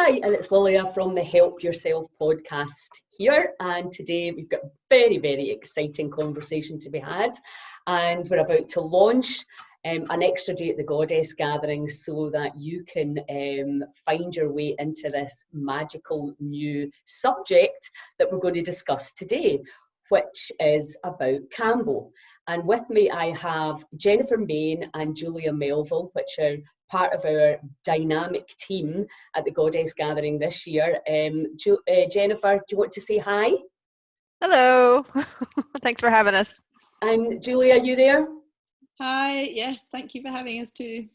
Hi, and it's Lilia from the Help Yourself podcast here. And today we've got a very, very exciting conversation to be had. And we're about to launch an extra day at the Goddess Gathering so that you can find your way into this magical new subject that we're going to discuss today, which is about Kambo. And with me, I have Jennifer Main and Julia Melville, which are part of our dynamic team at the Goddess Gathering this year. Jennifer, do you want to say hi? Hello. Thanks for having us. And Julia, are you there? Hi, yes, thank you for having us too.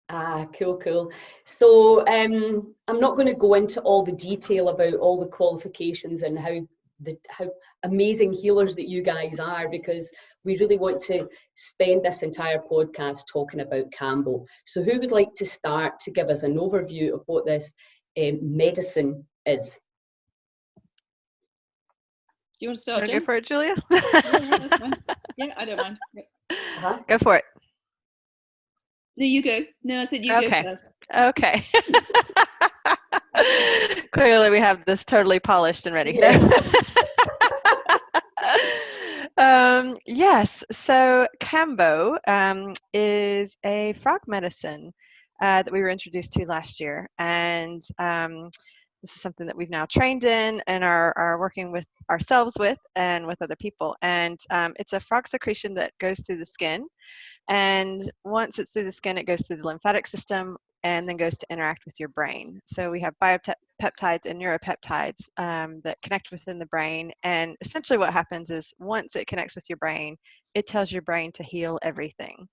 Cool. So I'm not going to go into all the detail about all the qualifications and how amazing healers that you guys are, because we really want to spend this entire podcast talking about Kambo. So who would like to start to give us an overview of what this medicine is? Do you want to start, Jen? Go for it, Julia? That's fine. Yeah, I don't mind. Uh-huh. Go for it. No, you go. No, I said you go first. Okay. Clearly we have this totally polished and ready. Yes. Yes, so Kambo is a frog medicine that we were introduced to last year, and this is something that we've now trained in and are working with ourselves with and with other people. And it's a frog secretion that goes through the skin, and once it's through the skin, it goes through the lymphatic system and then goes to interact with your brain. So we have biopeptides and neuropeptides that connect within the brain. And essentially what happens is once it connects with your brain, it tells your brain to heal everything.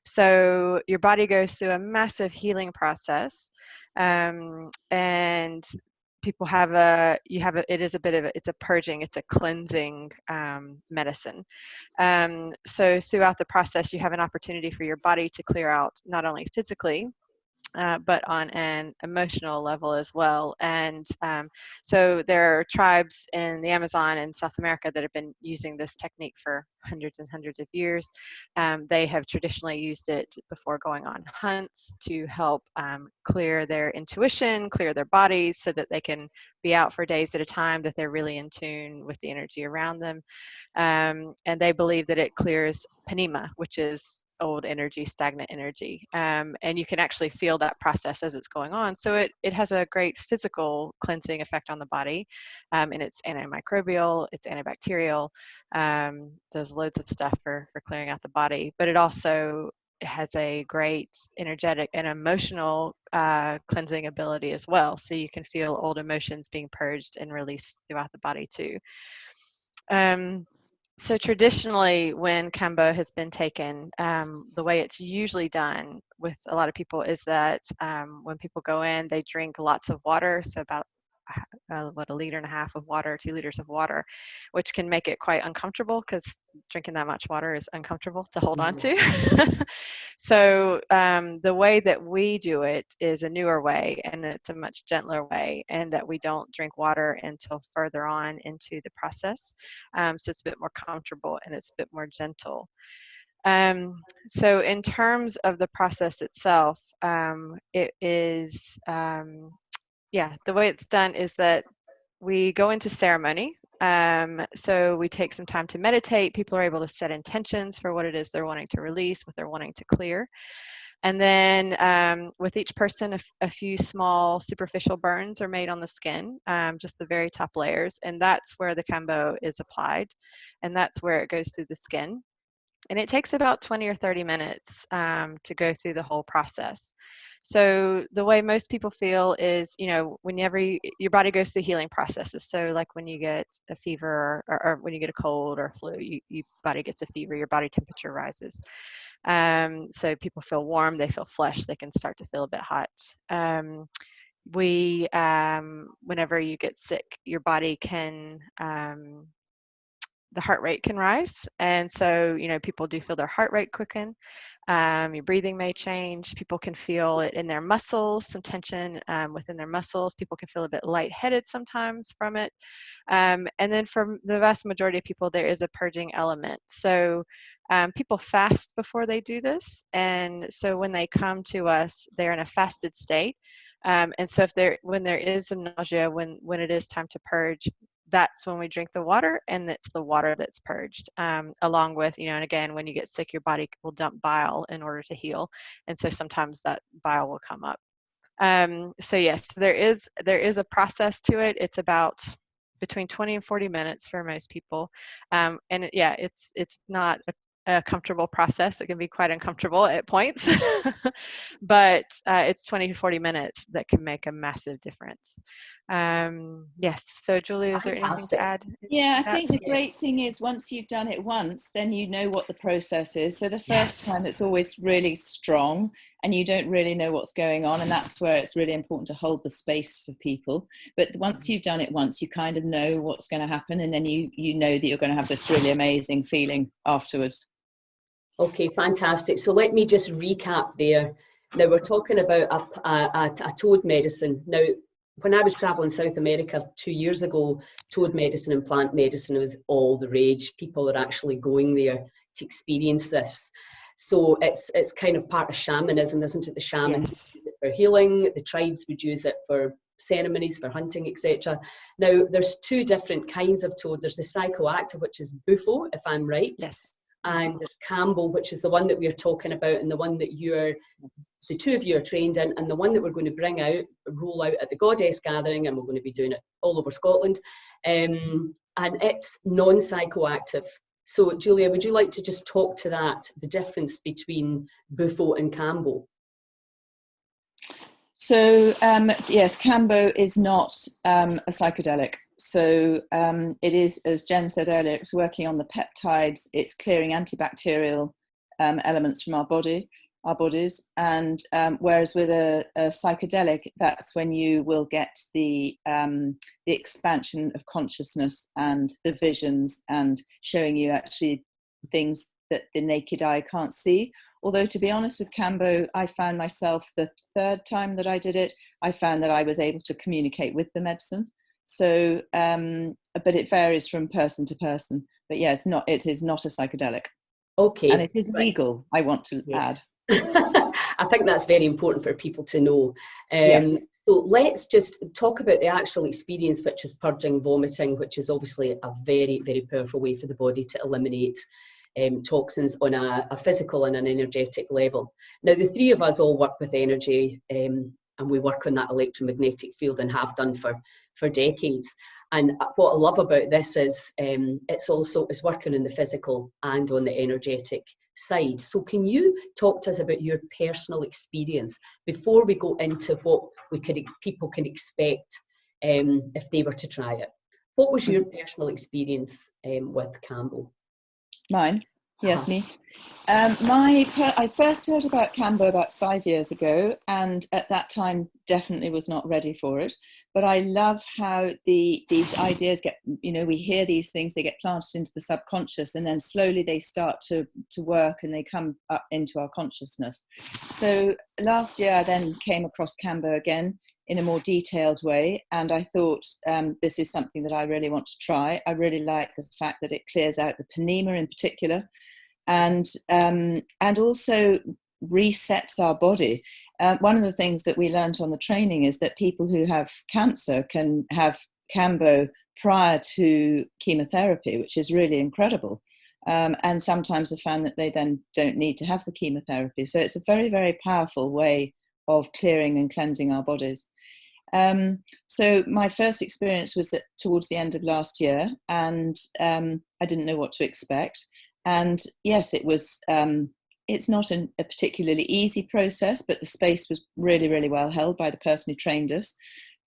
So your body goes through a massive healing process. And people have it's a purging, it's a cleansing medicine. So throughout the process, you have an opportunity for your body to clear out not only physically, but on an emotional level as well. And so there are tribes in the Amazon and South America that have been using this technique for hundreds and hundreds of years. They have traditionally used it before going on hunts to help clear their intuition, clear their bodies so that they can be out for days at a time, that they're really in tune with the energy around them. And they believe that it clears panema, which is old energy, stagnant energy, and you can actually feel that process as it's going on. So it has a great physical cleansing effect on the body, and it's antimicrobial, it's antibacterial, does loads of stuff for clearing out the body, but it also has a great energetic and emotional cleansing ability as well. So you can feel old emotions being purged and released throughout the body too. So traditionally, when Kambo has been taken, the way it's usually done with a lot of people is that when people go in, they drink lots of water, so about a liter and a half of water, 2 liters of water, which can make it quite uncomfortable because drinking that much water is uncomfortable to hold on to. So the way that we do it is a newer way, and it's a much gentler way, and that we don't drink water until further on into the process. So it's a bit more comfortable and it's a bit more gentle. So in terms of the process itself, it is the way it's done is that we go into ceremony. So we take some time to meditate. People are able to set intentions for what it is they're wanting to release, what they're wanting to clear. And then with each person, a few small superficial burns are made on the skin, just the very top layers. And that's where the Kambo is applied. And that's where it goes through the skin. And it takes about 20 or 30 minutes to go through the whole process. So the way most people feel is, whenever your body goes through healing processes. So like when you get a fever or when you get a cold or flu, your body gets a fever, your body temperature rises. So people feel warm, they feel flush, they can start to feel a bit hot. Whenever you get sick, your body can, the heart rate can rise. And so, people do feel their heart rate quicken. Your breathing may change. People can feel it in their muscles, some tension within their muscles. People can feel a bit lightheaded sometimes from it. And then for the vast majority of people, there is a purging element. So people fast before they do this. And so when they come to us, they're in a fasted state. And so when there is some nausea, when it is time to purge, that's when we drink the water, and it's the water that's purged, along with, and again, when you get sick, your body will dump bile in order to heal. And so sometimes that bile will come up. So yes, there is a process to it. It's about between 20 and 40 minutes for most people. It's not a comfortable process. It can be quite uncomfortable at points, but it's 20 to 40 minutes that can make a massive difference. Yes. So Julie, is there anything to add? Yeah, I think the great thing is once you've done it once, then you know what the process is. So the first time it's always really strong and you don't really know what's going on. And that's where it's really important to hold the space for people. But once you've done it once, you kind of know what's going to happen. And then you know that you're going to have this really amazing feeling afterwards. Okay, fantastic. So let me just recap there. Now we're talking about a toad medicine. Now, when I was traveling South America 2 years ago, toad medicine and plant medicine was all the rage. People are actually going there to experience this. So it's kind of part of shamanism, isn't it? The shamans would use it for healing, the tribes would use it for ceremonies, for hunting, etc. Now, there's two different kinds of toad. There's the psychoactive, which is bufo, if I'm right. Yes. And there's Kambo, which is the one that we're talking about, and the one that the two of you are trained in, and the one that we're going to roll out at the Goddess Gathering, and we're going to be doing it all over Scotland. And it's non-psychoactive. So Julia, would you like to just talk to that, the difference between bufo and Kambo? So yes, Kambo is not a psychedelic. So it is, as Jen said earlier, it's working on the peptides. It's clearing antibacterial elements from our bodies. And whereas with a psychedelic, that's when you will get the expansion of consciousness and the visions, and showing you actually things that the naked eye can't see. Although, to be honest, with Kambo, I found myself, the third time that I did it, I found that I was able to communicate with the medicine. So, but it varies from person to person. But yeah, it is not a psychedelic. Okay. And it is legal, I want to add. I think that's very important for people to know. So let's just talk about the actual experience, which is purging, vomiting, which is obviously a very, very powerful way for the body to eliminate toxins on a physical and an energetic level. Now, the three of us all work with energy, and we work on that electromagnetic field and have done for decades. And what I love about this is it's working on the physical and on the energetic side. So can you talk to us about your personal experience before we go into what people can expect if they were to try it? What was your personal experience with Kambo? Mine? Yes, me. I first heard about Kambo about 5 years ago, and at that time definitely was not ready for it. But I love how these ideas get, we hear these things, they get planted into the subconscious, and then slowly they start to work and they come up into our consciousness. So last year I then came across Kambo again in a more detailed way, and I thought this is something that I really want to try. I really like the fact that it clears out the panema in particular, and also resets our body. One of the things that we learned on the training is that people who have cancer can have Kambo prior to chemotherapy, which is really incredible. And sometimes I found that they then don't need to have the chemotherapy. So it's a very, very powerful way of clearing and cleansing our bodies. So my first experience was towards the end of last year, and I didn't know what to expect. And yes, it was. It's not a particularly easy process, but the space was really, really well held by the person who trained us.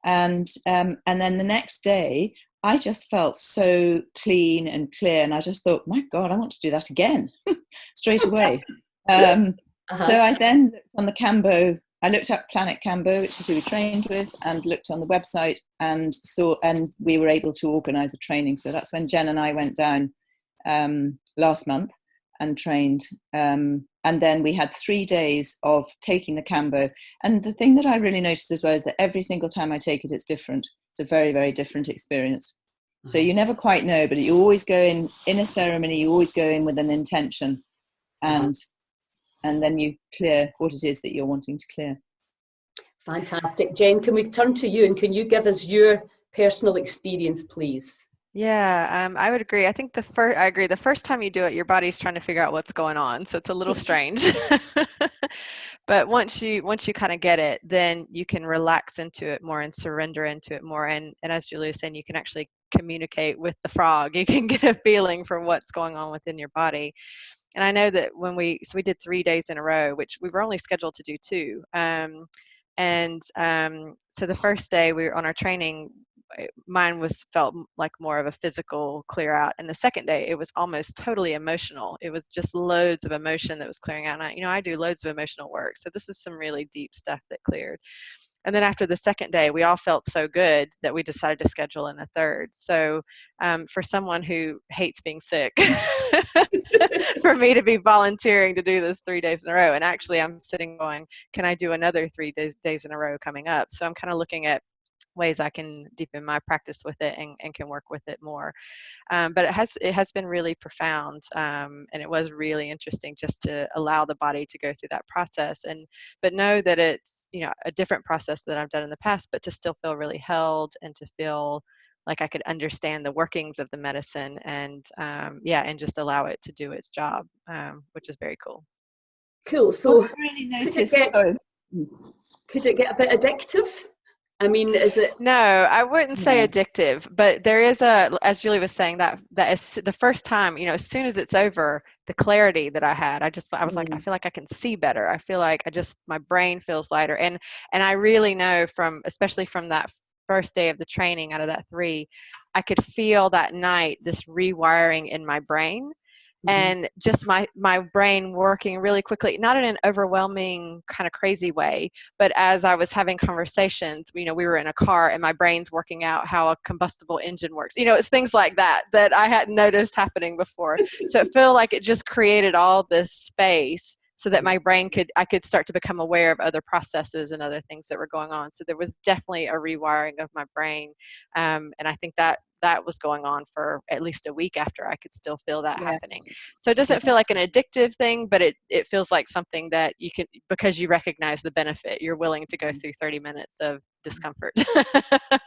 And then the next day, I just felt so clean and clear, and I just thought, my God, I want to do that again straight away. So I then looked on the Kambo. I looked up Planet Kambo, which is who we trained with, and looked on the website and we were able to organise a training. So that's when Jen and I went down last month and trained. And then we had 3 days of taking the Kambo. And the thing that I really noticed as well is that every single time I take it, it's different. It's a very, very different experience. So you never quite know, but you always go in a ceremony, you always go in with an intention, and then you clear what it is that you're wanting to clear. Fantastic. Jen, can we turn to you and can you give us your personal experience, please? Yeah, I would agree. I agree. The first time you do it, your body's trying to figure out what's going on, so it's a little strange. But once you kind of get it, then you can relax into it more and surrender into it more. And as Julia was saying, you can actually communicate with the frog. You can get a feeling for what's going on within your body. And I know that we did 3 days in a row, which we were only scheduled to do 2. So the first day we were on our training, mine felt like more of a physical clear out, and the second day it was almost totally emotional. It was just loads of emotion that was clearing out. And I do loads of emotional work, so this is some really deep stuff that cleared. And then after the second day, we all felt so good that we decided to schedule in a third. So for someone who hates being sick, for me to be volunteering to do this 3 days in a row, and actually I'm sitting going, can I do another 3 days in a row coming up? So I'm kind of looking at ways I can deepen my practice with it and can work with it more. But it has been really profound, and it was really interesting just to allow the body to go through that process, but know that it's a different process that I've done in the past, but to still feel really held and to feel like I could understand the workings of the medicine and and just allow it to do its job, which is very cool. Cool. So what I really noticed, could it get a bit addictive? I mean, is it? No, I wouldn't say addictive, but there is as Julie was saying, that is the first time, as soon as it's over, the clarity that I had, I was like, I feel like I can see better. I feel like my brain feels lighter. And I really know especially from that first day of the training out of that 3, I could feel that night, this rewiring in my brain. And just my brain working really quickly, not in an overwhelming kind of crazy way, but as I was having conversations, we were in a car and my brain's working out how a combustible engine works. It's things like that I hadn't noticed happening before. So it felt like it just created all this space so that my brain I could start to become aware of other processes and other things that were going on. So there was definitely a rewiring of my brain. And I think that was going on for at least a week after I could still feel that happening. So it doesn't feel like an addictive thing, but it feels like something that you can, because you recognize the benefit, you're willing to go through 30 minutes of discomfort. And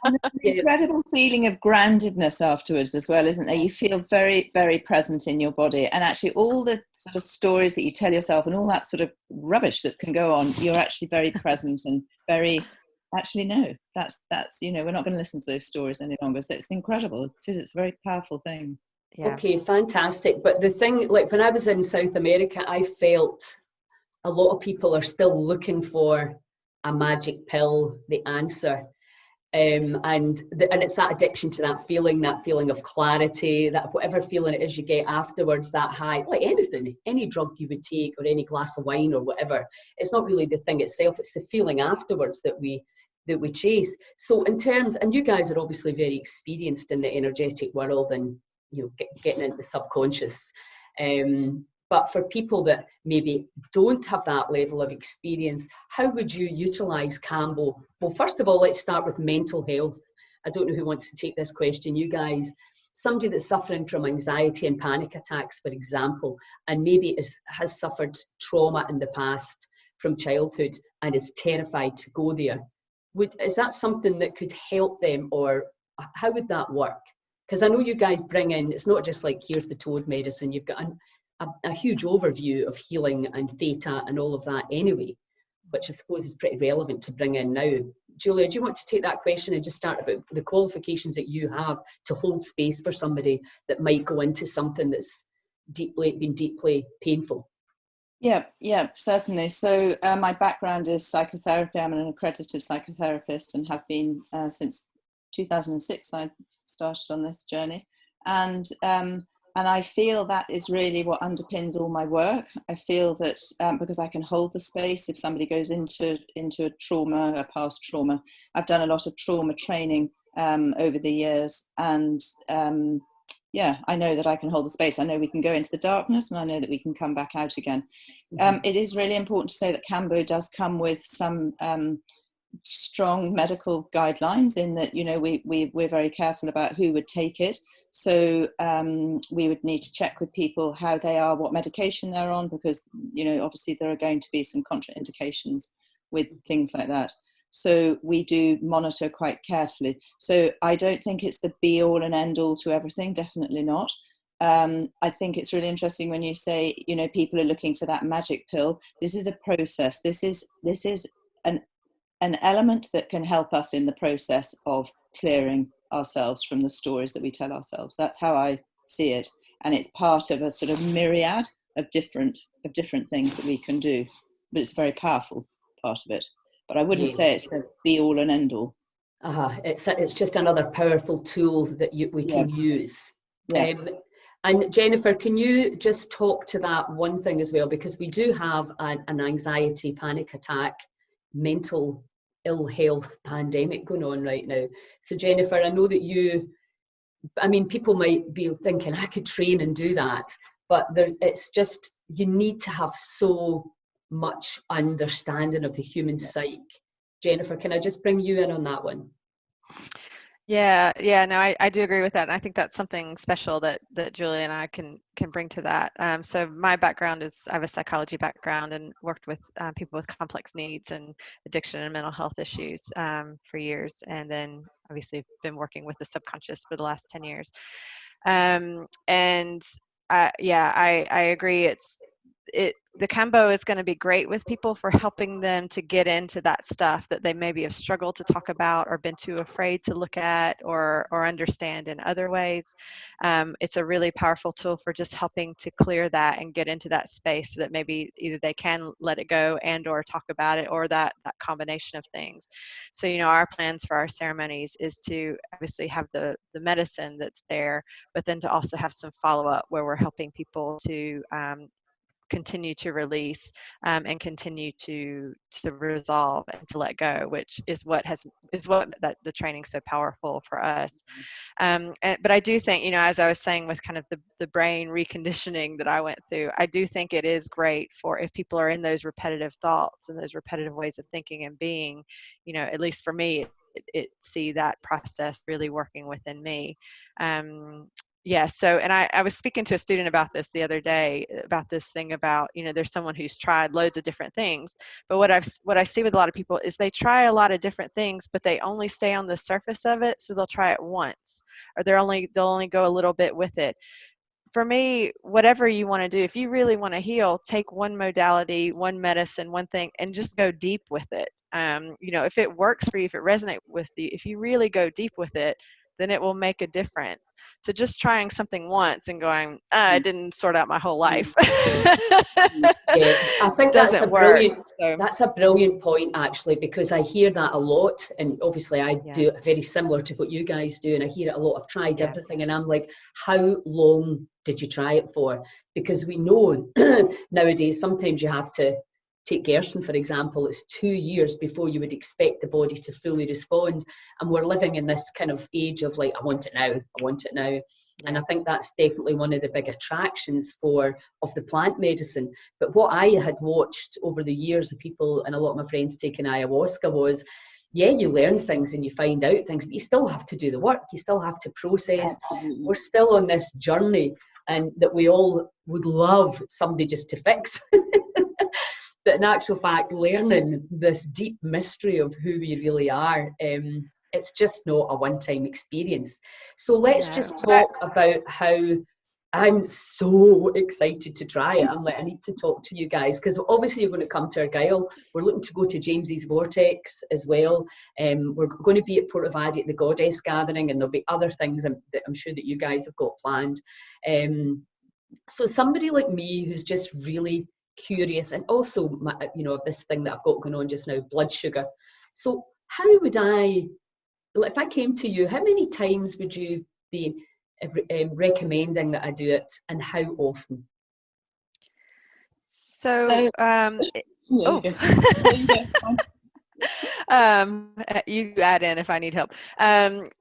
there's an incredible feeling of groundedness afterwards as well, isn't there? You feel very, very present in your body, and actually all the sort of stories that you tell yourself and all that sort of rubbish that can go on, you're actually very present and very, actually no, that's we're not going to listen to those stories any longer. So it's incredible. It's a very powerful thing. Yeah. Okay, fantastic. But the thing, like when I was in South America, I felt a lot of people are still looking for a magic pill, the answer. And it's that addiction to that feeling of clarity, that whatever feeling it is you get afterwards, that high, like anything, any drug you would take or any glass of wine or whatever. It's not really the thing itself, it's the feeling afterwards that we chase. So in terms, and you guys are obviously very experienced in the energetic world and getting into the subconscious. But for people that maybe don't have that level of experience, how would you utilize Kambo? Well, first of all, let's start with mental health. I don't know who wants to take this question, you guys. Somebody that's suffering from anxiety and panic attacks, for example, and maybe has suffered trauma in the past from childhood and is terrified to go there. Is that something that could help them, or how would that work? Because I know you guys bring in, it's not just like, here's the toad medicine, you've got a huge overview of healing and theta and all of that anyway, which I suppose is pretty relevant to bring in now. Julia, do you want to take that question and just start about the qualifications that you have to hold space for somebody that might go into something that's been deeply painful? Yeah, certainly. So my background is psychotherapy. I'm an accredited psychotherapist and have been since 2006. I started on this journey, and I feel that is really what underpins all my work. I feel that because I can hold the space if somebody goes into a trauma, a past trauma. I've done a lot of trauma training over the years, and I know that I can hold the space. I know we can go into the darkness, and I know that we can come back out again. It is really important to say that Kambo does come with some strong medical guidelines, in that we're very careful about who would take it. So we would need to check with people how they are, what medication they're on, because obviously there are going to be some contraindications with things like that. So we do monitor quite carefully. So I don't think it's the be all and end all to everything, definitely not. I think it's really interesting when you say, you know, people are looking for that magic pill. This is a process. This is an element that can help us in the process of clearing ourselves from the stories that we tell ourselves. That's how I see it, and it's part of a sort of myriad of different things that we can do. But it's a very powerful part of it. But I wouldn't Yeah. say it's the be all and end all. It's just another powerful tool that we Yeah. can use. Yeah. And Jennifer, can you just talk to that one thing as well? Because we do have an anxiety, panic attack, mental ill health pandemic going on right now. So Jennifer, I know that people might be thinking, I could train and do that, but it's just, you need to have so much understanding of the human psyche. Jennifer, can I just bring you in on that one? Yeah, no, I do agree with that. And I think that's something special that Julie and I can bring to that. So my background is, I have a psychology background and worked with people with complex needs and addiction and mental health issues for years. And then obviously been working with the subconscious for the last 10 years. I agree. The Kambo is going to be great with people for helping them to get into that stuff that they maybe have struggled to talk about or been too afraid to look at or understand in other ways. It's a really powerful tool for just helping to clear that and get into that space so that maybe either they can let it go and or talk about it, or that combination of things. So, you know, our plans for our ceremonies is to obviously have the medicine that's there, but then to also have some follow-up where we're helping people to continue to release and continue to resolve and to let go, which is what that the training's so powerful for us. But I do think, you know, as I was saying with kind of the brain reconditioning that I went through, I do think it is great for if people are in those repetitive thoughts and those repetitive ways of thinking and being, you know, at least for me, see that process really working within me. Yeah, so, and I was speaking to a student about this the other day, about this thing about, you know, there's someone who's tried loads of different things, but what I see with a lot of people is they try a lot of different things, but they only stay on the surface of it, so they'll try it once, or they'll only go a little bit with it. For me, whatever you want to do, if you really want to heal, take one modality, one medicine, one thing, and just go deep with it. You know, if it works for you, if it resonates with you, if you really go deep with it, then it will make a difference. So just trying something once and going, it didn't sort out my whole life. Yeah, I think Doesn't work. So, that's a brilliant point, actually, because I hear that a lot, and obviously I do it very similar to what you guys do, and I hear it a lot. I've tried everything, and I'm like, how long did you try it for? Because we know nowadays sometimes you have to take Gerson, for example. It's 2 years before you would expect the body to fully respond, and we're living in this kind of age of like, I want it now, I want it now. And I think that's definitely one of the big attractions of the plant medicine. But what I had watched over the years of people, and a lot of my friends taking ayahuasca, was, yeah, you learn things and you find out things, but you still have to do the work. You still have to process. Absolutely. We're still on this journey, and that we all would love somebody just to fix. But in actual fact, learning this deep mystery of who we really are, it's just not a one-time experience. So let's just talk about how I'm so excited to try it. I'm like, I need to talk to you guys, because obviously you're going to come to Argyll. We're looking to go to James's Vortex as well. We're going to be at Portavadie at the Goddess Gathering, and there'll be other things that I'm sure that you guys have got planned. So somebody like me who's just really curious, and also this thing that I've got going on just now, blood sugar. So how would if I came to you, how many times would you be recommending that I do it, and how often? So, you add in if I need help.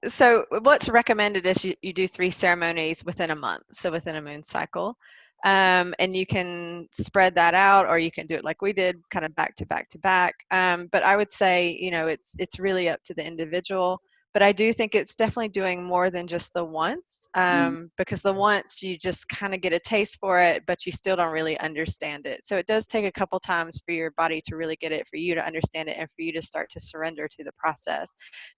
So what's recommended is you do 3 ceremonies within a month, so within a moon cycle. And you can spread that out, or you can do it like we did, kind of back to back to back. But I would say, you know, it's really up to the individual. But I do think it's definitely doing more than just the once, because the once you just kind of get a taste for it, but you still don't really understand it. So it does take a couple times for your body to really get it, for you to understand it, and for you to start to surrender to the process.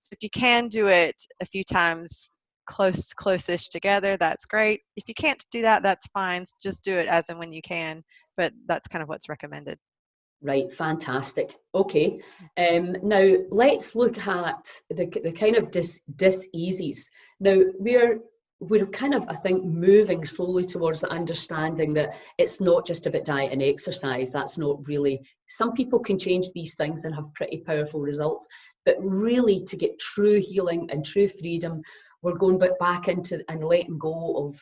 So if you can do it a few times close-ish together, that's great. If you can't do that, that's fine. Just do it as and when you can, but that's kind of what's recommended. Right, fantastic. Okay, now let's look at the kind of dis-eases. Now we're kind of, I think, moving slowly towards the understanding that it's not just about diet and exercise. That's not really, some people can change these things and have pretty powerful results, but really to get true healing and true freedom, we're going back into and letting go of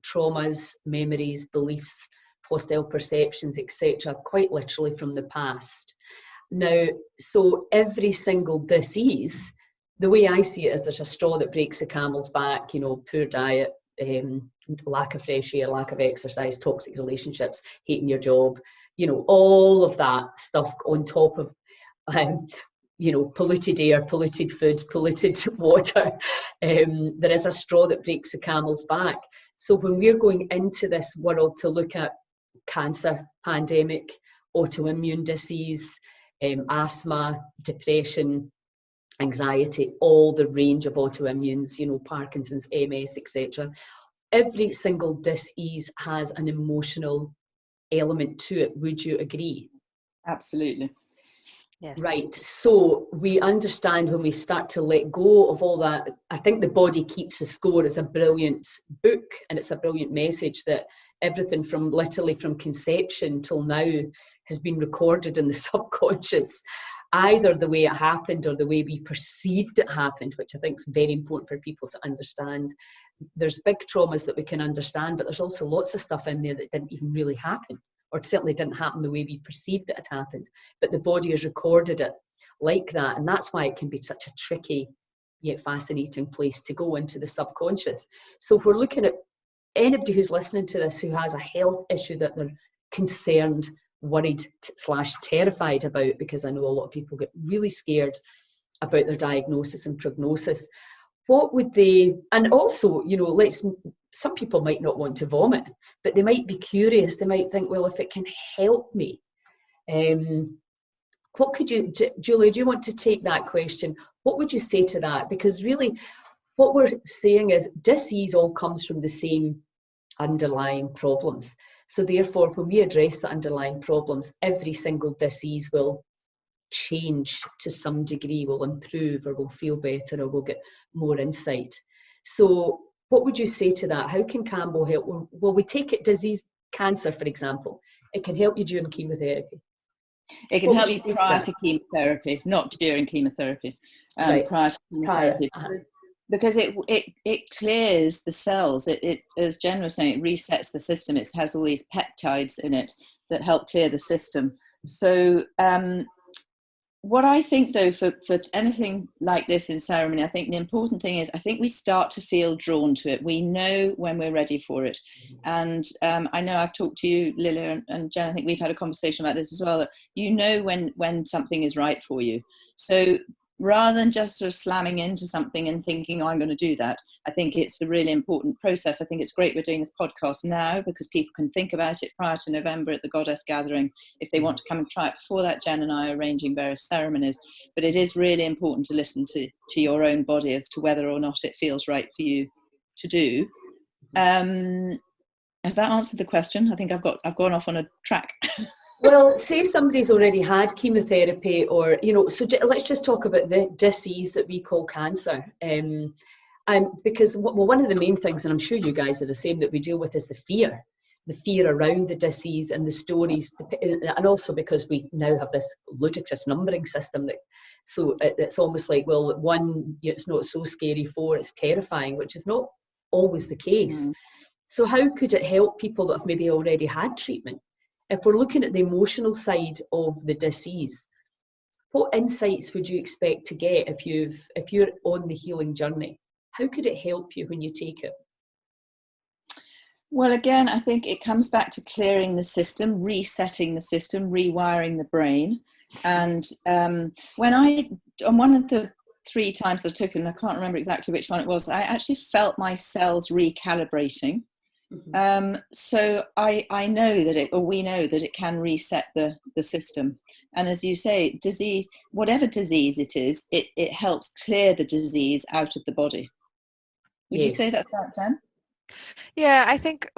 traumas, memories, beliefs, hostile perceptions, etc., quite literally from the past. Now, so every single disease, the way I see it is there's a straw that breaks the camel's back, you know, poor diet, lack of fresh air, lack of exercise, toxic relationships, hating your job, you know, all of that stuff on top of you know, polluted air, polluted food, polluted water. There is a straw that breaks the camel's back. So when we're going into this world to look at cancer, pandemic, autoimmune disease, asthma, depression, anxiety, all the range of autoimmunes, you know, Parkinson's, MS, etc. Every single disease has an emotional element to it. Would you agree? Absolutely. Yes. Right, so we understand when we start to let go of all that. I think The Body Keeps the Score is a brilliant book, and it's a brilliant message that everything from literally from conception till now has been recorded in the subconscious, either the way it happened or the way we perceived it happened, which I think is very important for people to understand. There's big traumas that we can understand, but there's also lots of stuff in there that didn't even really happen, or certainly didn't happen the way we perceived it had happened, but the body has recorded it like that. And that's why it can be such a tricky yet fascinating place to go into the subconscious. So if we're looking at anybody who's listening to this who has a health issue that they're concerned, worried / terrified about, because I know a lot of people get really scared about their diagnosis and prognosis, what would they, and also, you know, some people might not want to vomit, but they might be curious. They might think, well, if it can help me, what could you, Julia, do you want to take that question? What would you say to that? Because really what we're saying is disease all comes from the same underlying problems. So therefore, when we address the underlying problems, every single disease will change to some degree, will improve, or will feel better, or will get more insight. So what would you say to that? How can Kambo help? Well, we take it disease, cancer, for example. It can help you during chemotherapy. It can help you prior to chemotherapy, not during chemotherapy. Right. Prior to chemotherapy. Because it clears the cells. It, as Jen was saying, it resets the system. It has all these peptides in it that help clear the system. So what I think, though, for anything like this in ceremony, I think the important thing is I think we start to feel drawn to it. We know when we're ready for it. And I know I've talked to you, Lilia, and Jen, I think we've had a conversation about this as well, that you know when something is right for you. So rather than just sort of slamming into something and thinking, oh, I'm going to do that, I think it's a really important process. I think it's great we're doing this podcast now because people can think about it prior to November at the Goddess Gathering. If they want to come and try it before that, Jen and I are arranging various ceremonies. But it is really important to listen to your own body as to whether or not it feels right for you to do. Has that answered the question? I think I've gone off on a track. Well, say somebody's already had chemotherapy, or, you know, so let's just talk about the disease that we call cancer. Because, well, one of the main things, and I'm sure you guys are the same, that we deal with is the fear around the disease and the stories, and also because we now have this ludicrous numbering system that, so it's almost like, well, 1, it's not so scary, 4, it's terrifying, which is not always the case. So how could it help people that have maybe already had treatment? If we're looking at the emotional side of the disease, what insights would you expect to get if you're on the healing journey? How could it help you when you take it? Well, again, I think it comes back to clearing the system, resetting the system, rewiring the brain. And one of the 3 times that I took, and I can't remember exactly which one it was, I actually felt my cells recalibrating. So I know that we know that it can reset the system. And as you say, disease, whatever disease it is, it helps clear the disease out of the body. Would you say that's right, Jen? Yeah, I think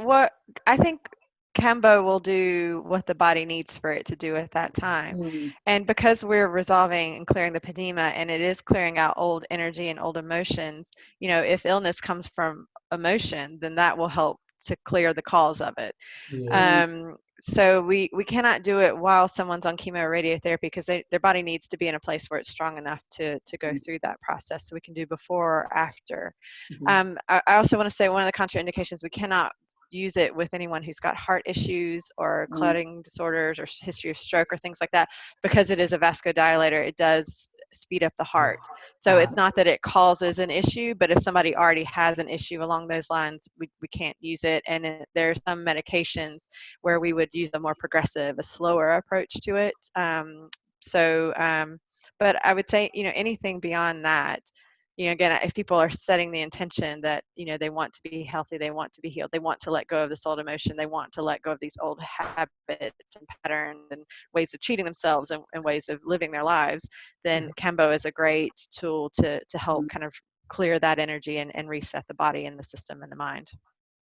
Kambo will do what the body needs for it to do at that time. And because we're resolving and clearing the pedema, and it is clearing out old energy and old emotions, if illness comes from emotion, then that will help to clear the cause of it. So we cannot do it while someone's on chemo or radiotherapy, because their body needs to be in a place where it's strong enough to go through that process. So we can do before or after. I also want to say one of the contraindications, we cannot use it with anyone who's got heart issues or clotting disorders or history of stroke or things like that, because it is a vasodilator. It does speed up the heart. So it's not that it causes an issue, but if somebody already has an issue along those lines, we can't use it. And there's some medications where we would use a more progressive, a slower approach to it. But I would say, anything beyond that, again, if people are setting the intention that, they want to be healthy, they want to be healed, they want to let go of this old emotion, they want to let go of these old habits and patterns and ways of treating themselves and ways of living their lives, then Kambo is a great tool to help kind of clear that energy and reset the body and the system and the mind.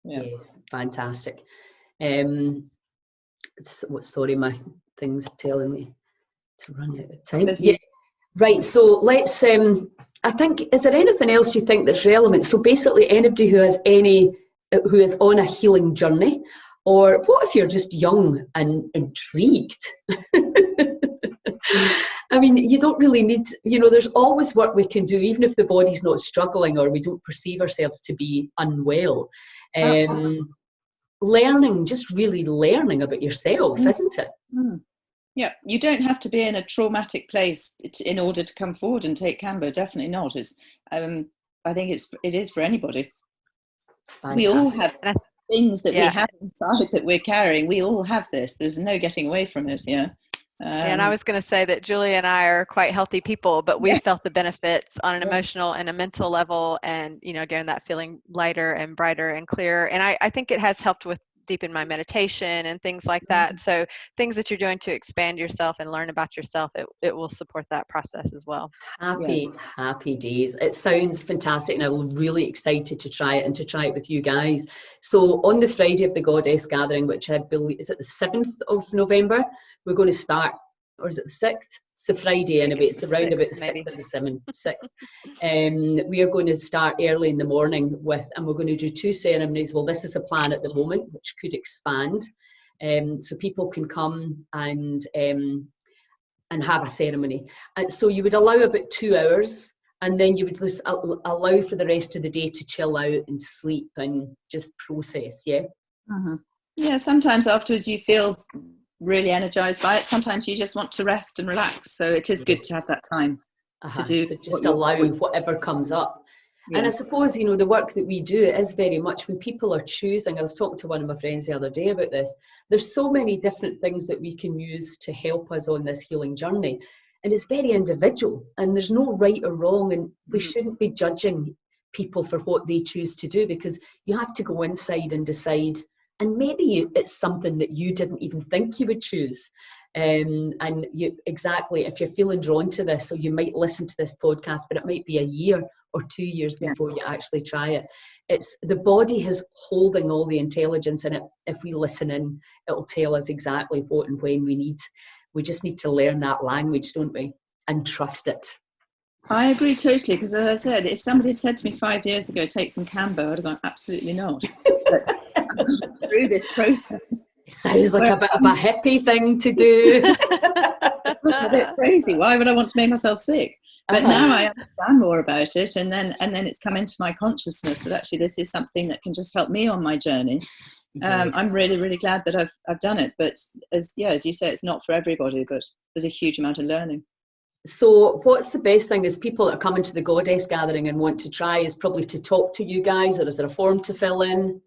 Yeah, fantastic. Sorry, my thing's telling me to run out of time. Right, so let's, I think, is there anything else you think that's relevant? So basically anybody who is on a healing journey, or what if you're just young and intrigued? I mean, you don't really need, there's always work we can do, even if the body's not struggling or we don't perceive ourselves to be unwell. Just really learning about yourself, isn't it? Yeah, you don't have to be in a traumatic place in order to come forward and take Kambo. Definitely not. I think it is for anybody. Fantastic. We all have things that we have inside that we're carrying. We all have this. There's no getting away from it. And I was going to say that Julie and I are quite healthy people, but we've felt the benefits on an emotional and a mental level, and again, that feeling lighter and brighter and clearer. And I think it has helped with deepen my meditation and things like that. So things that you're doing to expand yourself and learn about yourself, it will support that process as well. Happy days. It sounds fantastic, and I'm really excited to try it and to try it with you guys. So on the Friday of the Goddess Gathering, which I believe is it the 7th of November, we're going to start, or is it the 6th? It's a Friday anyway. It's around about the 6th or the 6th. We are going to start early in the morning and we're going to do 2 ceremonies. Well, this is the plan at the moment, which could expand. So people can come and have a ceremony. And so you would allow about 2 hours, and then you would just allow for the rest of the day to chill out and sleep and just process. Yeah, sometimes afterwards you feel really energized by it. Sometimes you just want to rest and relax, so it is good to have that time to do. So just allow whatever comes up. And I suppose the work that we do is very much when people are choosing. I was talking to one of my friends the other day about this. There's so many different things that we can use to help us on this healing journey, and it's very individual, and there's no right or wrong, and we shouldn't be judging people for what they choose to do, because you have to go inside and decide. And maybe it's something that you didn't even think you would choose. And if you're feeling drawn to this, so you might listen to this podcast, but it might be a year or 2 years before you actually try it. It's the body is holding all the intelligence in it. If we listen in, it'll tell us exactly what and when we need. We just need to learn that language, don't we? And trust it. I agree totally, because as I said, if somebody had said to me 5 years ago, take some Kambo, I'd have gone, absolutely not. But through this process. It sounds like a bit of a hippie thing to do. It's a bit crazy. Why would I want to make myself sick? But now I understand more about it, and then it's come into my consciousness that actually this is something that can just help me on my journey. I'm really, really glad that I've done it. But as you say, it's not for everybody, but there's a huge amount of learning. So what's the best thing is people that are coming to the Goddess Gathering and want to try is probably to talk to you guys, or is there a form to fill in?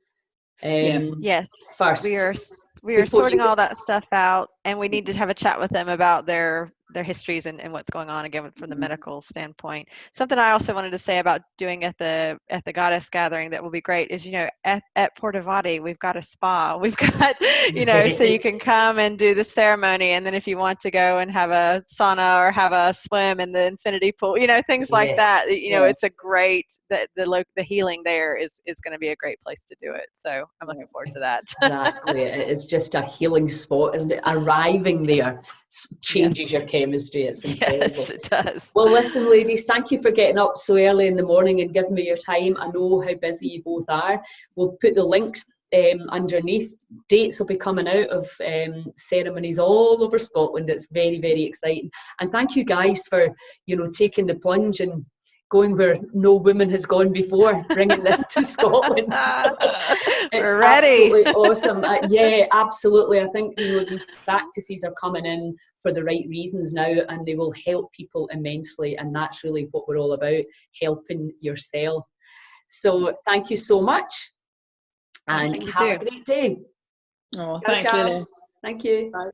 Yes, first we are sorting all that stuff out, and we need to have a chat with them about their their histories and what's going on, again, from the medical standpoint. Something I also wanted to say about doing at the Goddess Gathering that will be great is, at Portavati, we've got a spa. We've got, so you can come and do the ceremony, and then if you want to go and have a sauna or have a swim in the infinity pool, things like that. It's a great, the healing there is going to be a great place to do it. So I'm looking forward to that. Exactly. It's just a healing spot, isn't it? Arriving there changes your chemistry. It's incredible. Yes, it does. Well, listen, ladies, thank you for getting up so early in the morning and giving me your time. I know how busy you both are. We'll put the links underneath. Dates will be coming out of ceremonies all over Scotland. It's very, very exciting. And thank you guys for, taking the plunge and going where no woman has gone before, bringing this to Scotland. It's We're ready. Absolutely awesome. Yeah, absolutely. I think, these practices are coming in for the right reasons now, and they will help people immensely. And that's really what we're all about, helping yourself. So thank you so much. And have a great day. Oh, thanks, ciao. Lily. Thank you. Bye.